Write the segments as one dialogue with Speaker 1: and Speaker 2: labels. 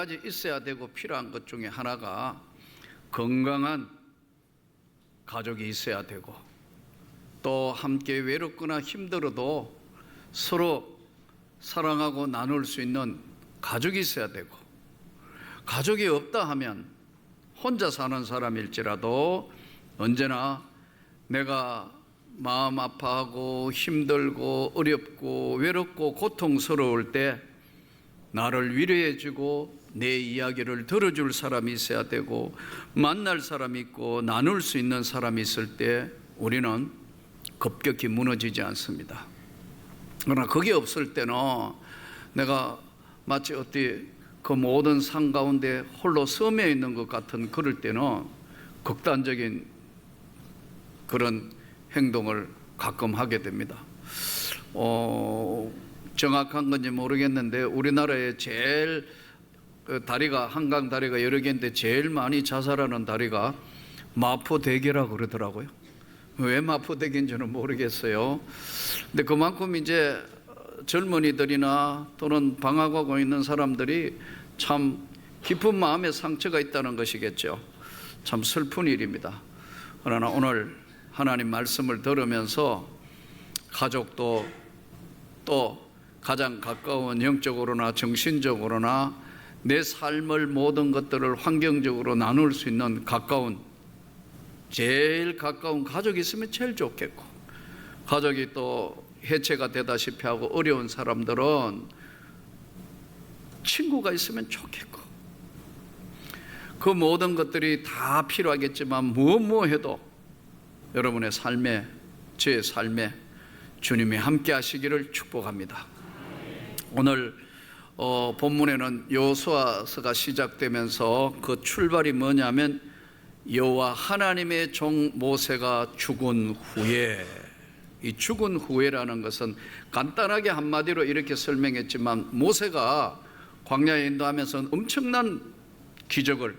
Speaker 1: 가지 있어야 되고 필요한 것 중에 하나가 건강한 가족이 있어야 되고, 또 함께 외롭거나 힘들어도 서로 사랑하고 나눌 수 있는 가족이 있어야 되고, 가족이 없다 하면 혼자 사는 사람일지라도 언제나 내가 마음 아파하고 힘들고 어렵고 외롭고 고통스러울 때 나를 위로해 주고 내 이야기를 들어줄 사람이 있어야 되고, 만날 사람이 있고 나눌 수 있는 사람이 있을 때 우리는 급격히 무너지지 않습니다. 그러나 그게 없을 때는 내가 마치 어떻게 그 모든 산 가운데 홀로 섬에 있는 것 같은 그럴 때는 극단적인 그런 행동을 가끔 하게 됩니다. 정확한 건지 모르겠는데 우리나라에 제일 다리가, 한강 다리가 여러 개인데 제일 많이 자살하는 다리가 마포대교라고 그러더라고요. 왜 마포대교인지는 모르겠어요. 근데 그만큼 이제 젊은이들이나 또는 방황하고 있는 사람들이 참 깊은 마음의 상처가 있다는 것이겠죠. 참 슬픈 일입니다. 그러나 오늘 하나님 말씀을 들으면서 가족도 또 가장 가까운 영적으로나 정신적으로나 내 삶을 모든 것들을 환경적으로 나눌 수 있는 제일 가까운 가족이 있으면 제일 좋겠고, 가족이 또 해체가 되다시피 하고 어려운 사람들은 친구가 있으면 좋겠고, 그 모든 것들이 다 필요하겠지만 무엇 해도 여러분의 삶에, 제 삶에 주님이 함께 하시기를 축복합니다. 오늘 본문에는 여호수아서가 시작되면서 그 출발이 뭐냐면 여호와 하나님의 종 모세가 죽은 후에, 이 죽은 후에라는 것은 간단하게 한마디로 이렇게 설명했지만 모세가 광야에 인도하면서 엄청난 기적을,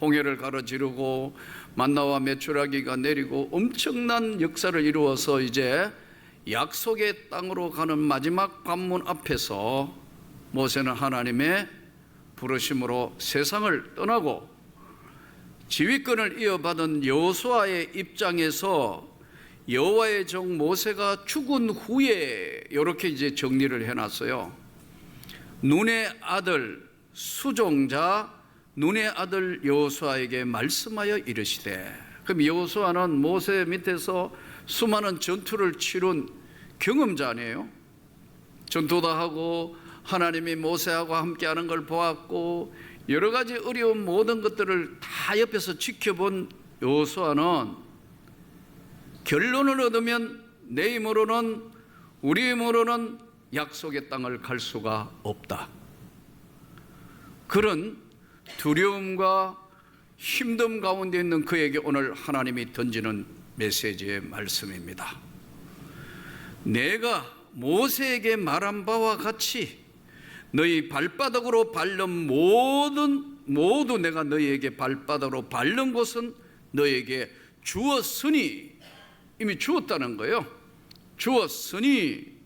Speaker 1: 홍해를 가로지르고 만나와 메추라기가 내리고 엄청난 역사를 이루어서 이제 약속의 땅으로 가는 마지막 관문 앞에서 모세는 하나님의 부르심으로 세상을 떠나고 지휘권을 이어받은 여호수아의 입장에서 여호와의 종 모세가 죽은 후에 이렇게 이제 정리를 해놨어요. 눈의 아들 수종자 눈의 아들 여호수아에게 말씀하여 이르시되, 그럼 여호수아는 모세 밑에서 수많은 전투를 치룬 경험자 아니에요? 전투도 하고 하나님이 모세하고 함께하는 걸 보았고 여러 가지 어려운 모든 것들을 다 옆에서 지켜본 여호수아는 결론을 얻으면 내 힘으로는, 우리 힘으로는 약속의 땅을 갈 수가 없다. 그런 두려움과 힘듦 가운데 있는 그에게 오늘 하나님이 던지는 메시지의 말씀입니다. 내가 모세에게 말한 바와 같이 너희 발바닥으로 밟는 모두 내가 너희에게 발바닥으로 밟는 곳은 너희에게 주었으니, 이미 주었다는 거예요. 주었으니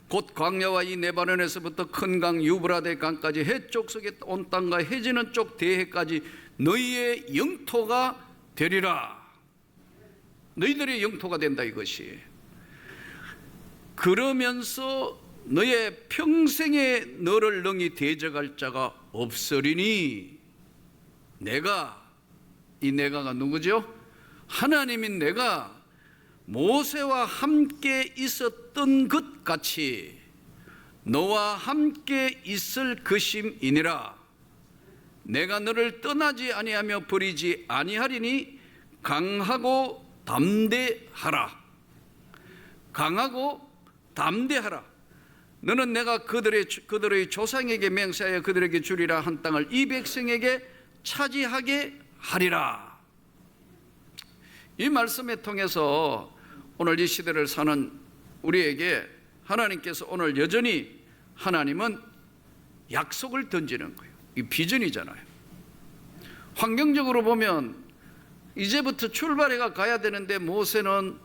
Speaker 1: 곧 광야와 이 네바논에서부터 큰 강 유브라데 강까지 해쪽 속에 온 땅과 해지는 쪽 대해까지 너희의 영토가 되리라. 너희들의 영토가 된다 이것이. 그러면서 너의 평생에 너를 능히 대적할 자가 없으리니, 내가, 이 내가가 누구죠? 하나님인 내가 모세와 함께 있었던 것 같이 너와 함께 있을 것임이니라. 내가 너를 떠나지 아니하며 버리지 아니하리니 강하고 담대하라. 강하고 담대하라. 너는 내가 그들의 조상에게 맹세하여 그들에게 주리라 한 땅을 이 백성에게 차지하게 하리라. 이 말씀에 통해서 오늘 이 시대를 사는 우리에게 하나님께서 오늘 여전히, 하나님은 약속을 던지는 거예요. 이 비전이잖아요. 환경적으로 보면 이제부터 출발해가 가야 되는데 모세는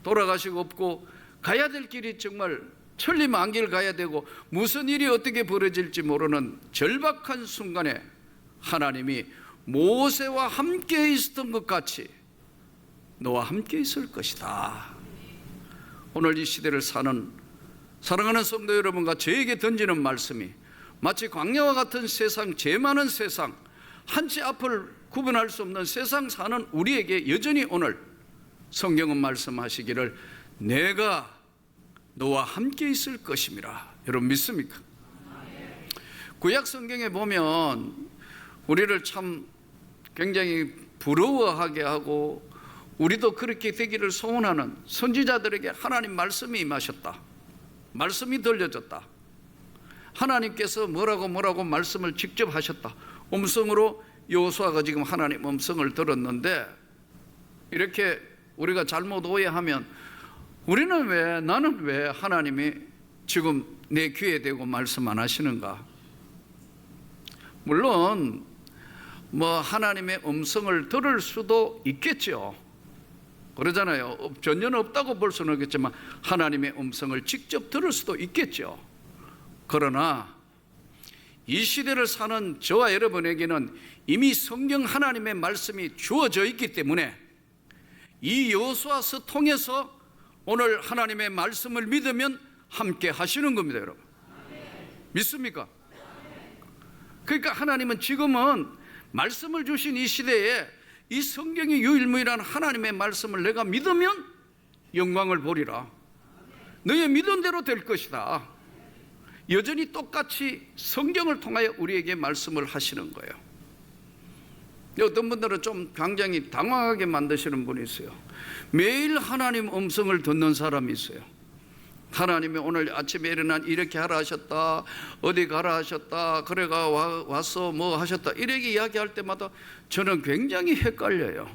Speaker 1: 돌아가시고 없고 가야 될 길이 정말 천리만길 가야 되고 무슨 일이 어떻게 벌어질지 모르는 절박한 순간에 하나님이 모세와 함께 있었던 것 같이 너와 함께 있을 것이다. 오늘 이 시대를 사는 사랑하는 성도 여러분과 저에게 던지는 말씀이 마치 광야와 같은 세상, 죄 많은 세상, 한치 앞을 구분할 수 없는 세상 사는 우리에게 여전히 오늘 성경은 말씀하시기를 내가 너와 함께 있을 것임이라. 여러분 믿습니까? 구약 성경에 보면 우리를 참 굉장히 부러워하게 하고 우리도 그렇게 되기를 소원하는 선지자들에게 하나님 말씀이 임하셨다. 말씀이 들려졌다. 하나님께서 뭐라고 말씀을 직접 하셨다. 음성으로 여호수아가 지금 하나님 음성을 들었는데 이렇게 우리가 잘못 오해하면 나는 왜 하나님이 지금 내 귀에 대고 말씀 안 하시는가? 물론 하나님의 음성을 들을 수도 있겠죠. 그러잖아요. 전혀 없다고 볼 수는 없겠지만 하나님의 음성을 직접 들을 수도 있겠죠. 그러나 이 시대를 사는 저와 여러분에게는 이미 성경 하나님의 말씀이 주어져 있기 때문에 이 여호수아서 통해서 오늘 하나님의 말씀을 믿으면 함께 하시는 겁니다, 여러분. 믿습니까? 그러니까 하나님은 지금은 말씀을 주신 이 시대에 이 성경이 유일무이한 하나님의 말씀을 내가 믿으면 영광을 보리라. 너의 믿은 대로 될 것이다. 여전히 똑같이 성경을 통하여 우리에게 말씀을 하시는 거예요. 어떤 분들은 좀 굉장히 당황하게 만드시는 분이 있어요. 매일 하나님 음성을 듣는 사람이 있어요. 하나님이 오늘 아침에 일어나 이렇게 하라 하셨다, 어디 가라 하셨다, 그래가 와서 뭐 하셨다, 이렇게 이야기할 때마다 저는 굉장히 헷갈려요.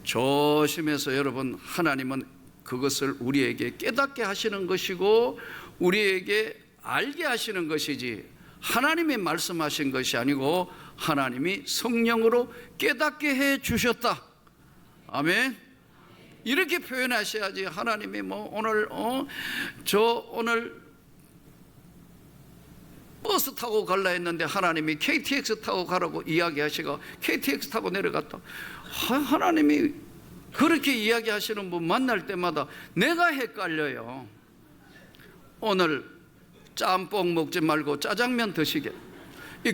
Speaker 1: 조심해서 여러분, 하나님은 그것을 우리에게 깨닫게 하시는 것이고 우리에게 알게 하시는 것이지 하나님이 말씀하신 것이 아니고 하나님이 성령으로 깨닫게 해 주셨다. 아멘. 이렇게 표현하셔야지. 하나님이 오늘 오늘 버스 타고 갈라 했는데 하나님이 KTX 타고 가라고 이야기하시고 KTX 타고 내려갔다. 하나님이 그렇게 이야기하시는 분 만날 때마다 내가 헷갈려요. 오늘 짬뽕 먹지 말고 짜장면 드시게.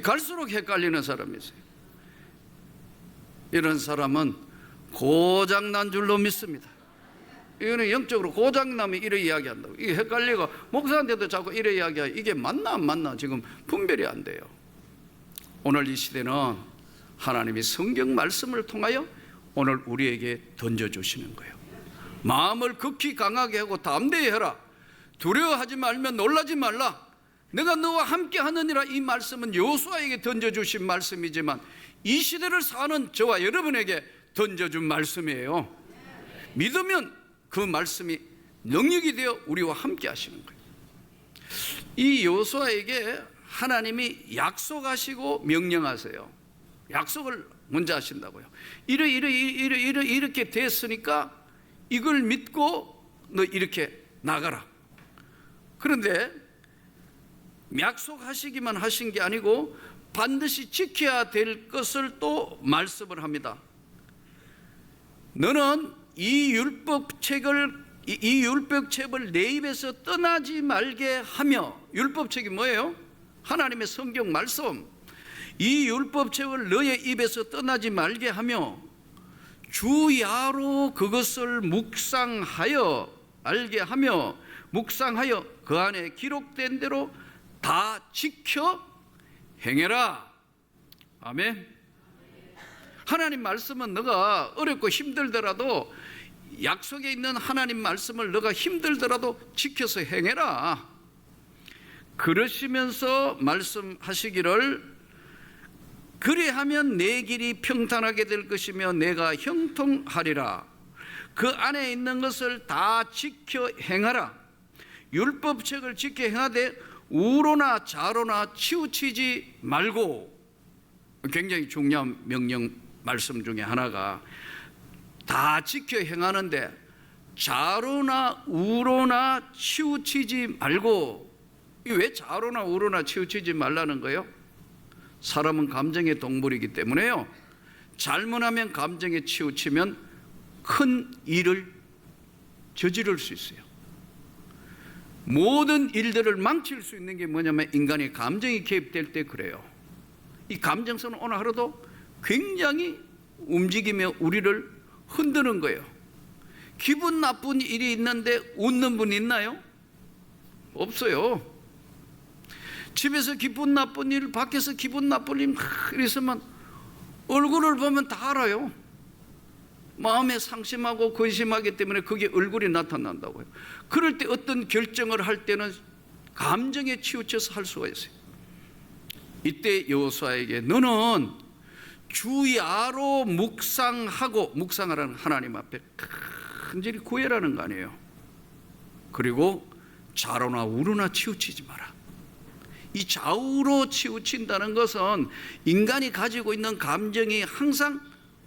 Speaker 1: 갈수록 헷갈리는 사람이 있어요. 이런 사람은 고장난 줄로 믿습니다. 이거는 영적으로 고장남이 이래 이야기한다고. 이게 헷갈리고 목사한테도 자꾸 이래 이야기하고 이게 맞나 안 맞나 지금 분별이 안 돼요. 오늘 이 시대는 하나님이 성경 말씀을 통하여 오늘 우리에게 던져주시는 거예요. 마음을 극히 강하게 하고 담대히 해라. 두려워하지 말면 놀라지 말라. 내가 너와 함께 하느니라. 이 말씀은 여호수아에게 던져주신 말씀이지만 이 시대를 사는 저와 여러분에게 던져준 말씀이에요. 믿으면 그 말씀이 능력이 되어 우리와 함께 하시는 거예요. 이 여호수아에게 하나님이 약속하시고 명령하세요. 약속을 먼저 하신다고요. 이렇게 됐으니까 이걸 믿고 너 이렇게 나가라. 그런데 약속하시기만 하신 게 아니고 반드시 지켜야 될 것을 또 말씀을 합니다. 너는 이 율법책을 내 입에서 떠나지 말게 하며. 율법책이 뭐예요? 하나님의 성경 말씀. 이 율법책을 너의 입에서 떠나지 말게 하며 주야로 그것을 묵상하여 알게 하며 묵상하여 그 안에 기록된 대로 다 지켜 행해라. 아멘. 하나님 말씀은 너가 어렵고 힘들더라도 약속에 있는 하나님 말씀을 너가 힘들더라도 지켜서 행해라. 그러시면서 말씀하시기를 그리하면 내 길이 평탄하게 될 것이며 내가 형통하리라. 그 안에 있는 것을 다 지켜 행하라. 율법책을 지켜 행하되 우로나 좌로나 치우치지 말고. 굉장히 중요한 명령 말씀 중에 하나가 다 지켜 행하는데 좌로나 우로나 치우치지 말고 이 왜 좌로나 우로나 치우치지 말라는 거예요? 사람은 감정의 동물이기 때문에요, 잘못하면 감정에 치우치면 큰 일을 저지를 수 있어요. 모든 일들을 망칠 수 있는 게 뭐냐면 인간의 감정이 개입될 때 그래요. 이 감정선은 오늘 하루도 굉장히 움직이며 우리를 흔드는 거예요. 기분 나쁜 일이 있는데 웃는 분 있나요? 없어요. 집에서 기분 나쁜 일, 밖에서 기분 나쁜 일 이랬으면 얼굴을 보면 다 알아요. 마음에 상심하고 근심하기 때문에 그게 얼굴이 나타난다고요. 그럴 때 어떤 결정을 할 때는 감정에 치우쳐서 할 수가 있어요. 이때 여호수아에게 너는 주야로 묵상하고, 묵상하라는 하나님 앞에 간절히 구애라는 거 아니에요. 그리고 좌로나 우로나 치우치지 마라. 이 좌우로 치우친다는 것은 인간이 가지고 있는 감정이 항상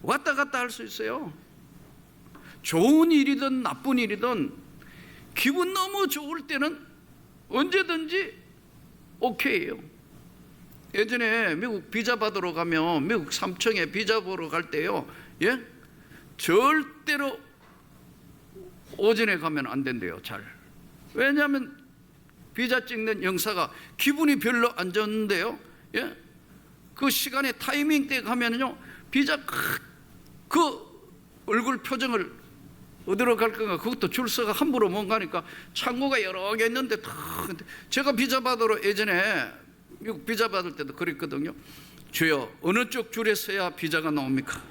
Speaker 1: 왔다 갔다 할 수 있어요. 좋은 일이든 나쁜 일이든 기분 너무 좋을 때는 언제든지 오케이예요. 예전에 미국 비자 받으러 가면, 미국 삼청에 비자 보러 갈 때요, 예? 절대로 오전에 가면 안 된대요. 잘. 왜냐하면 비자 찍는 영사가 기분이 별로 안 좋은데요, 예? 그 시간에 타이밍 때 가면요, 비자 그 얼굴 표정을 어디로 갈 건가, 그것도 줄 서가 함부로 못 가니까 창구가 여러 개 있는데 제가 비자 받으러 예전에 미국 비자 받을 때도 그랬거든요. 주여, 어느 쪽 줄에 서야 비자가 나옵니까?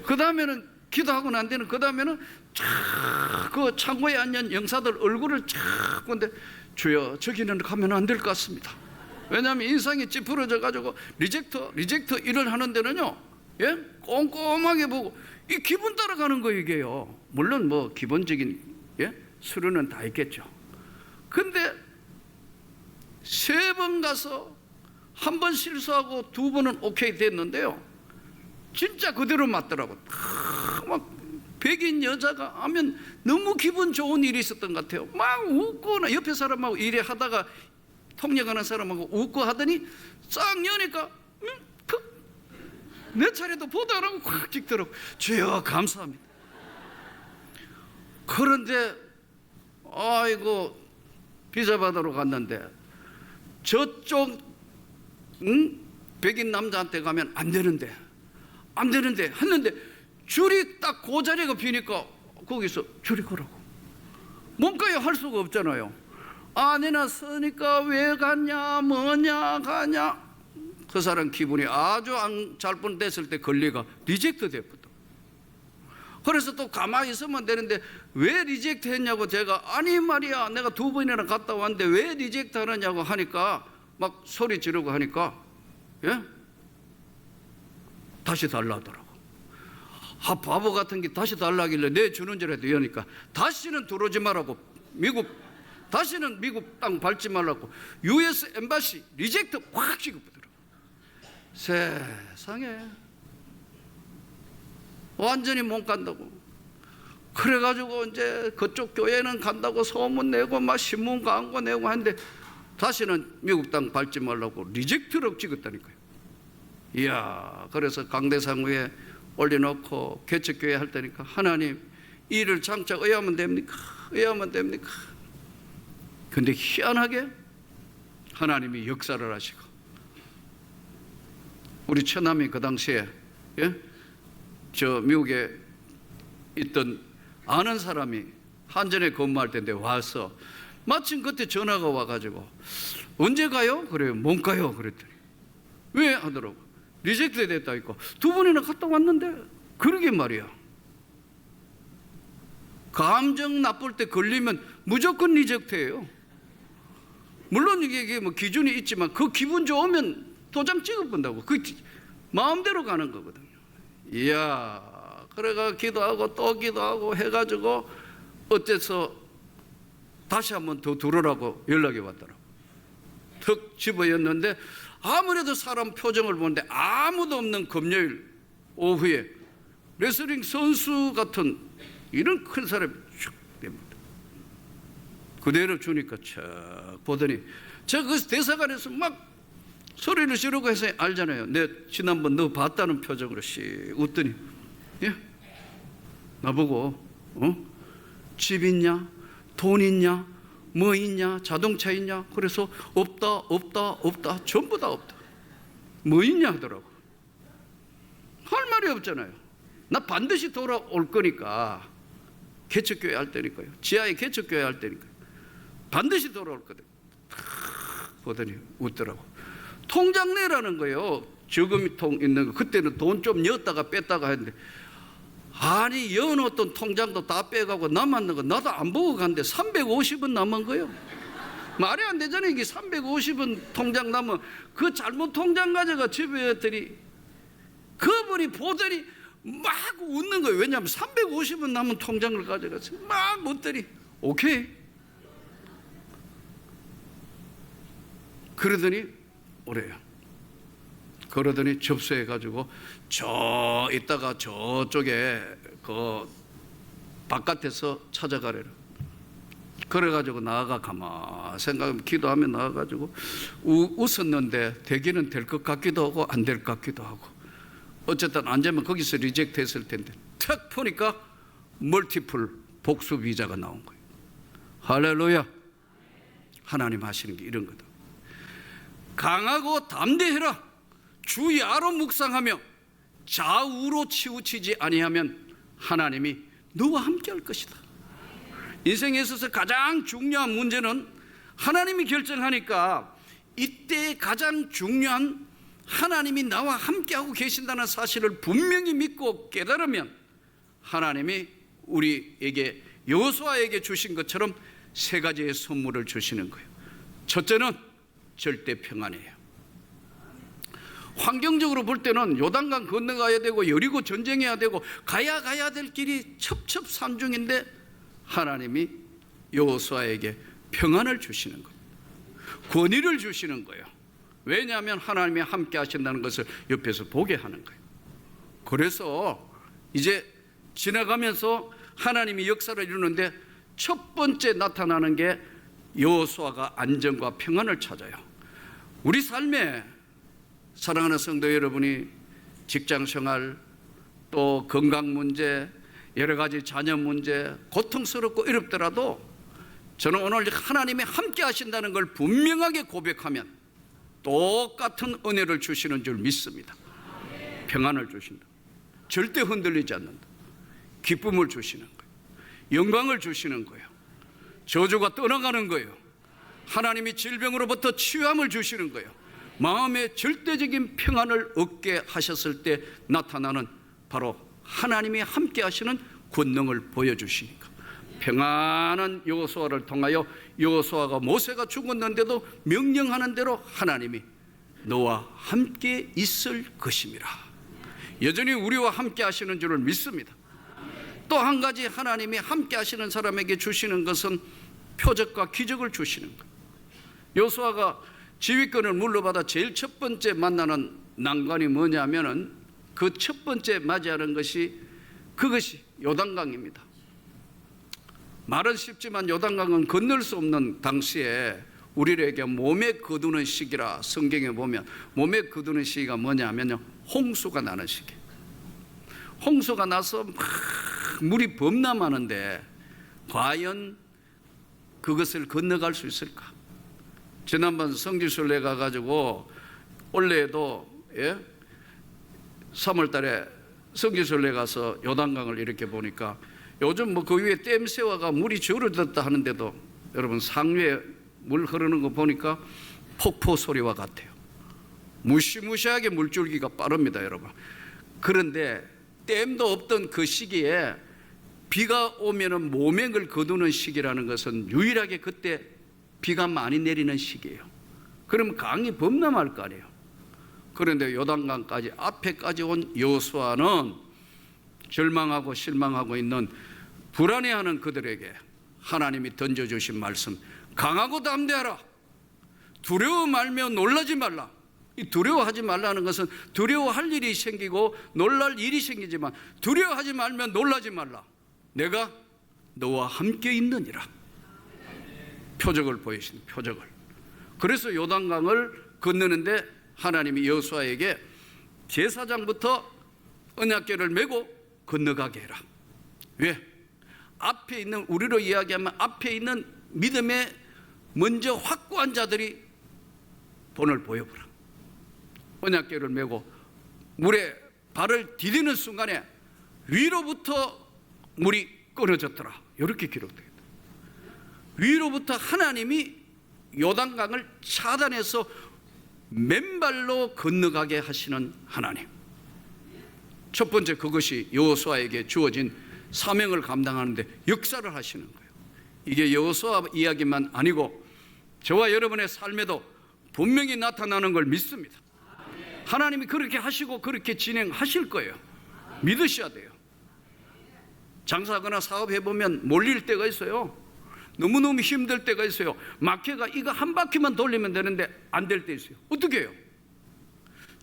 Speaker 1: 그 다음에는 기도하고 난 뒤는, 그 다음에는 그 창고에 앉은 영사들 얼굴을 쫙 보는데 주여, 저기는 가면 안 될 것 같습니다. 왜냐하면 인상이 찌푸러져 가지고 리젝터 일을 하는 데는요, 예? 꼼꼼하게 보고 이 기분 따라가는 거 이게요. 물론 뭐 기본적인, 예? 수련은 다 있겠죠. 근데 3번 가서 1번 실수하고 2번은 오케이 됐는데요, 진짜 그대로 맞더라고. 막 백인 여자가 하면 너무 기분 좋은 일이 있었던 것 같아요. 막 웃고, 옆에 사람하고 일에 하다가 통역하는 사람하고 웃고 하더니 싹 여니까 내 차례도 보도 안 하고 콱 찍더라고. 주여 감사합니다. 그런데 아이고, 비자 받으러 갔는데 저쪽 백인 남자한테 가면 안 되는데 했는데 줄이 딱 그 자리가 비니까 거기서 줄이 거라고. 뭔가요? 할 수가 없잖아요. 안에나 서니까 왜 갔냐, 뭐냐, 가냐. 그 사람 기분이 아주 잘 뻔됐을 때 권리가 리젝트 됐거든. 그래서 또 가만히 있으면 되는데 왜 리젝트 했냐고 제가, 아니 말이야, 내가 2번이나 갔다 왔는데 왜 리젝트 하느냐고 하니까 막 소리 지르고 하니까, 예? 다시 달라 하더라고. 바보 같은 게 다시 달라길래 내 주는 줄 알았더니 이러니까 다시는 들어오지 말라고, 다시는 미국 땅 밟지 말라고 US 엠바시 리젝트 확 찍어보더라고. 세상에 완전히 못 간다고. 그래가지고 이제 그쪽 교회는 간다고 소문 내고 막 신문 광고 내고 하는데 다시는 미국 땅 밟지 말라고 리젝트로 찍었다니까요. 이야, 그래서 강대상구에 올려놓고 개척교회 할 때니까 하나님, 이를 장차 의하면 됩니까? 의하면 됩니까? 근데 희한하게 하나님이 역사를 하시고, 우리 처남이 그 당시에, 예? 저 미국에 있던 아는 사람이 한전에 근무할 때인데 와서 마침 그때 전화가 와가지고 언제 가요? 그래요. 못 가요. 그랬더니 왜? 하더라고. 리젝트 됐다 했고 2번이나 갔다 왔는데. 그러게 말이야. 감정 나쁠 때 걸리면 무조건 리젝트예요. 물론 이게 뭐 기준이 있지만 그 기분 좋으면 도장 찍어본다고. 그 마음대로 가는 거거든요. 이야, 그래가 기도하고 또 기도하고 해가지고 어째서 다시 한번 더 들으라고 연락이 왔더라고. 턱 집어였는데 아무래도 사람 표정을 보는데 아무도 없는 금요일 오후에 레슬링 선수 같은 이런 큰 사람이 쭉 됩니다. 그대로 주니까 척 보더니 제가 그 대사관에서 막 소리를 지르고 해서 알잖아요. 내 지난번 너 봤다는 표정으로 씩 웃더니 예? 나보고 집 있냐? 돈 있냐? 뭐 있냐? 자동차 있냐? 그래서 없다 전부 다 없다. 뭐 있냐 하더라고. 할 말이 없잖아요. 나 반드시 돌아올 거니까, 개척교회 할 때니까요. 지하에 개척교회 할 때니까요. 반드시 돌아올 거다. 보더니 웃더라고. 통장 내라는 거예요. 저금통 있는 거. 그때는 돈 좀 넣었다가 뺐다가 했는데, 아니 여놓던 통장도 다 빼가고 남았는 거 나도 안 보고 갔는데 350원 남은 거예요. 말이 안 되잖아요. 이게 350원 통장 남은 그 잘못 통장 가져가 집에 했더니 그분이 보더니 막 웃는 거예요. 왜냐하면 350원 남은 통장을 가져가서 막 웃더니 오케이. 그러더니 오래요. 그러더니 접수해가지고 저 이따가 저쪽에 그 바깥에서 찾아가래요. 그래가지고 나아가 가만 생각하면 기도하며 나아가지고 웃었는데 되기는 될 것 같기도 하고 안 될 것 같기도 하고, 어쨌든 안 되면 거기서 리젝트 했을 텐데 탁 보니까 멀티플 복수 비자가 나온 거예요. 할렐루야. 하나님 하시는 게 이런 거다. 강하고 담대해라. 주 야로 묵상하며 좌우로 치우치지 아니하면 하나님이 너와 함께 할 것이다. 인생에 있어서 가장 중요한 문제는 하나님이 결정하니까, 이때 가장 중요한 하나님이 나와 함께하고 계신다는 사실을 분명히 믿고 깨달으면 하나님이 우리에게 여호수아에게 주신 것처럼 세 가지의 선물을 주시는 거예요. 첫째는 절대 평안이에요. 환경적으로 볼 때는 요단강 건너가야 되고 여리고 전쟁해야 되고 가야 될 길이 첩첩산중인데 하나님이 여호수아에게 평안을 주시는 거예요. 권위를 주시는 거예요. 왜냐하면 하나님이 함께 하신다는 것을 옆에서 보게 하는 거예요. 그래서 이제 지나가면서 하나님이 역사를 이루는데 첫 번째 나타나는 게 여호수아가 안정과 평안을 찾아요. 우리 삶에 사랑하는 성도 여러분이 직장생활, 또 건강 문제, 여러 가지 자녀 문제, 고통스럽고 어렵더라도 저는 오늘 하나님이 함께 하신다는 걸 분명하게 고백하면 똑같은 은혜를 주시는 줄 믿습니다. 평안을 주신다. 절대 흔들리지 않는다. 기쁨을 주시는 거예요. 영광을 주시는 거예요. 저주가 떠나가는 거예요. 하나님이 질병으로부터 치유함을 주시는 거예요. 마음의 절대적인 평안을 얻게 하셨을 때 나타나는 바로 하나님이 함께 하시는 권능을 보여주시니까, 평안한 여호수아를 통하여 여호수아가 모세가 죽었는데도 명령하는 대로 하나님이 너와 함께 있을 것임이라, 여전히 우리와 함께 하시는 줄을 믿습니다. 또 한 가지 하나님이 함께 하시는 사람에게 주시는 것은 표적과 기적을 주시는 거예요. 여호수아가 지휘권을 물러받아 제일 첫 번째 만나는 난관이 뭐냐면은 그 첫 번째 맞이하는 것이 그것이 요단강입니다. 말은 쉽지만 요단강은 건널 수 없는 당시에 우리에게 몸에 거두는 시기라, 성경에 보면 몸에 거두는 시기가 뭐냐면요, 홍수가 나는 시기. 홍수가 나서 막 물이 범람하는데 과연 그것을 건너갈 수 있을까? 지난번 성지순례 가가지고 올해에도 3월 달에 성지순례 가서 요단강을 이렇게 보니까 요즘 뭐 그 위에 댐 세워가 물이 줄어들었다 하는데도 여러분 상류에 물 흐르는 거 보니까 폭포 소리와 같아요. 무시무시하게 물줄기가 빠릅니다, 여러분. 그런데 댐도 없던 그 시기에 비가 오면은 모맹을 거두는 시기라는 것은 유일하게 그때 비가 많이 내리는 시기예요. 그러면 강이 범람할 거 아니에요. 그런데 요단강까지 앞에까지 온 여호수아는 절망하고 실망하고 있는 불안해하는 그들에게 하나님이 던져주신 말씀, 강하고 담대하라. 두려워 말며 놀라지 말라. 이 두려워하지 말라는 것은 두려워할 일이 생기고 놀랄 일이 생기지만 두려워하지 말며 놀라지 말라. 내가 너와 함께 있느니라. 표적을 보이신 표적을. 그래서 요단강을 건너는데 하나님이 여호수아에게 제사장부터 언약궤를 메고 건너가게 해라. 왜? 앞에 있는, 우리로 이야기하면 앞에 있는 믿음에 먼저 확고한 자들이 본을 보여보라. 언약궤를 메고 물에 발을 디디는 순간에 위로부터 물이 끊어졌더라. 이렇게 기록되어 있다. 위로부터 하나님이 요단강을 차단해서 맨발로 건너가게 하시는 하나님. 첫 번째, 그것이 여호수아에게 주어진 사명을 감당하는데 역사를 하시는 거예요. 이게 여호수아 이야기만 아니고 저와 여러분의 삶에도 분명히 나타나는 걸 믿습니다. 하나님이 그렇게 하시고 그렇게 진행하실 거예요. 믿으셔야 돼요. 장사하거나 사업해보면 몰릴 때가 있어요. 너무너무 힘들 때가 있어요. 마케가 이거 한 바퀴만 돌리면 되는데 안 될 때 있어요. 어떻게 해요?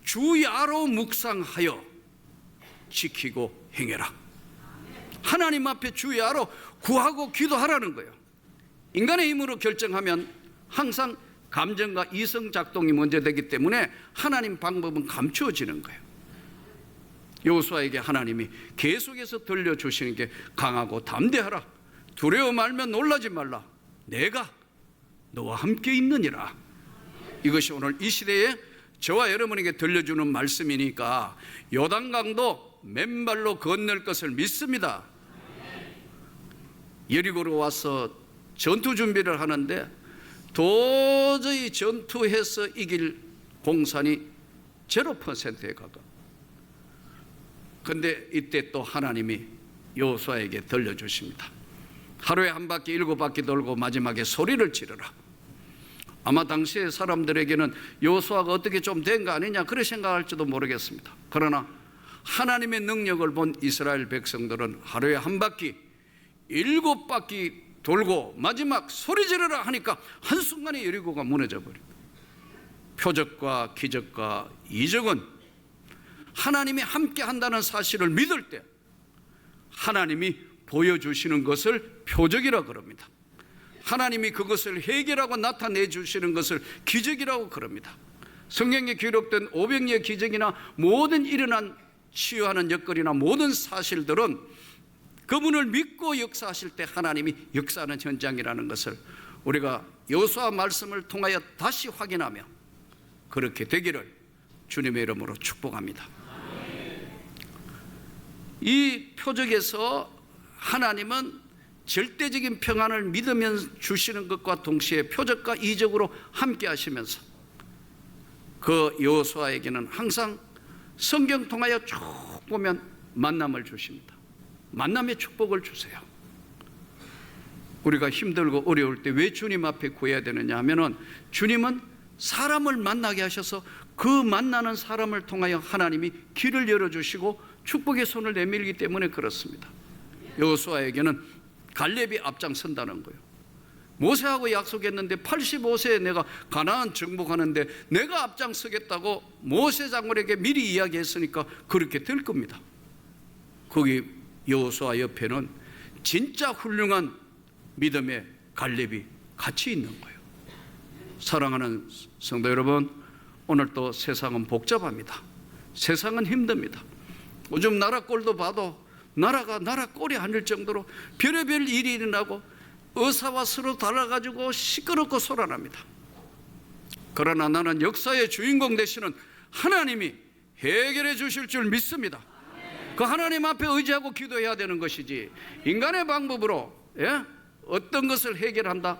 Speaker 1: 주야로 묵상하여 지키고 행해라. 하나님 앞에 주야로 구하고 기도하라는 거예요. 인간의 힘으로 결정하면 항상 감정과 이성 작동이 먼저 되기 때문에 하나님 방법은 감추어지는 거예요. 여호수아에게 하나님이 계속해서 들려주시는 게 강하고 담대하라. 두려워 말면 놀라지 말라. 내가 너와 함께 있느니라. 이것이 오늘 이 시대에 저와 여러분에게 들려주는 말씀이니까 요단강도 맨발로 건널 것을 믿습니다. 여리고로 와서 전투 준비를 하는데 도저히 전투해서 이길 공산이 0%에 가까워. 근데 이때 또 하나님이 여호수아에게 들려주십니다. 하루에 한 바퀴 7바퀴 돌고 마지막에 소리를 지르라. 아마 당시의 사람들에게는 여호수아가 어떻게 좀 된 거 아니냐 그렇게 생각할지도 모르겠습니다. 그러나 하나님의 능력을 본 이스라엘 백성들은 하루에 한 바퀴 7바퀴 돌고 마지막 소리 지르라 하니까 한순간에 여리고가 무너져 버립니다. 표적과 기적과 이적은 하나님이 함께 한다는 사실을 믿을 때 하나님이 보여주시는 것을 표적이라고 그럽니다. 하나님이 그것을 해결하고 나타내 주시는 것을 기적이라고 그럽니다. 성경에 기록된 500여의 기적이나 모든 일어난 치유하는 역거리나 모든 사실들은 그분을 믿고 역사하실 때 하나님이 역사하는 현장이라는 것을 우리가 여호수아 말씀을 통하여 다시 확인하며 그렇게 되기를 주님의 이름으로 축복합니다. 이 표적에서 하나님은 절대적인 평안을 믿으면 주시는 것과 동시에 표적과 이적으로 함께 하시면서 그 여호수아에게는 항상 성경 통하여 쭉 보면 만남을 주십니다. 만남의 축복을 주세요. 우리가 힘들고 어려울 때 왜 주님 앞에 구해야 되느냐 하면은 주님은 사람을 만나게 하셔서 그 만나는 사람을 통하여 하나님이 길을 열어주시고 축복의 손을 내밀기 때문에 그렇습니다. 여호수아에게는 갈렙이 앞장선다는 거예요. 모세하고 약속했는데 85세에 내가 가나안 정복하는데 내가 앞장서겠다고 모세 장군에게 미리 이야기했으니까 그렇게 될 겁니다. 거기 여호수아 옆에는 진짜 훌륭한 믿음의 갈렙이 같이 있는 거예요. 사랑하는 성도 여러분, 오늘 또 세상은 복잡합니다. 세상은 힘듭니다. 요즘 나라 꼴도 봐도 나라가 나라 꼴이 아닐 정도로 별의별 일이 일어나고 의사와 서로 달라가지고 시끄럽고 소란합니다. 그러나 나는 역사의 주인공 되시는 하나님이 해결해 주실 줄 믿습니다. 그 하나님 앞에 의지하고 기도해야 되는 것이지 인간의 방법으로 어떤 것을 해결한다?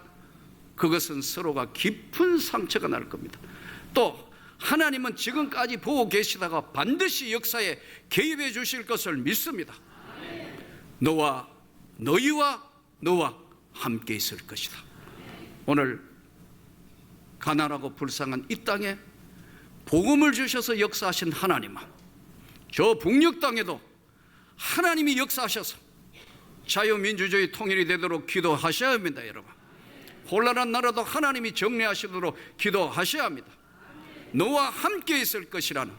Speaker 1: 그것은 서로가 깊은 상처가 날 겁니다. 또 하나님은 지금까지 보고 계시다가 반드시 역사에 개입해 주실 것을 믿습니다. 너희와 너와 함께 있을 것이다. 오늘 가난하고 불쌍한 이 땅에 복음을 주셔서 역사하신 하나님아, 저 북녘 땅에도 하나님이 역사하셔서 자유민주주의 통일이 되도록 기도하셔야 합니다. 여러분, 혼란한 나라도 하나님이 정리하시도록 기도하셔야 합니다. 너와 함께 있을 것이라는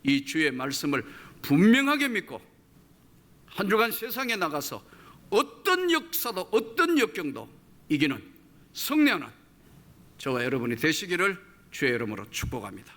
Speaker 1: 이 주의 말씀을 분명하게 믿고 한 주간 세상에 나가서 어떤 역사도 어떤 역경도 이기는 승리하는 저와 여러분이 되시기를 주의 이름으로 축복합니다.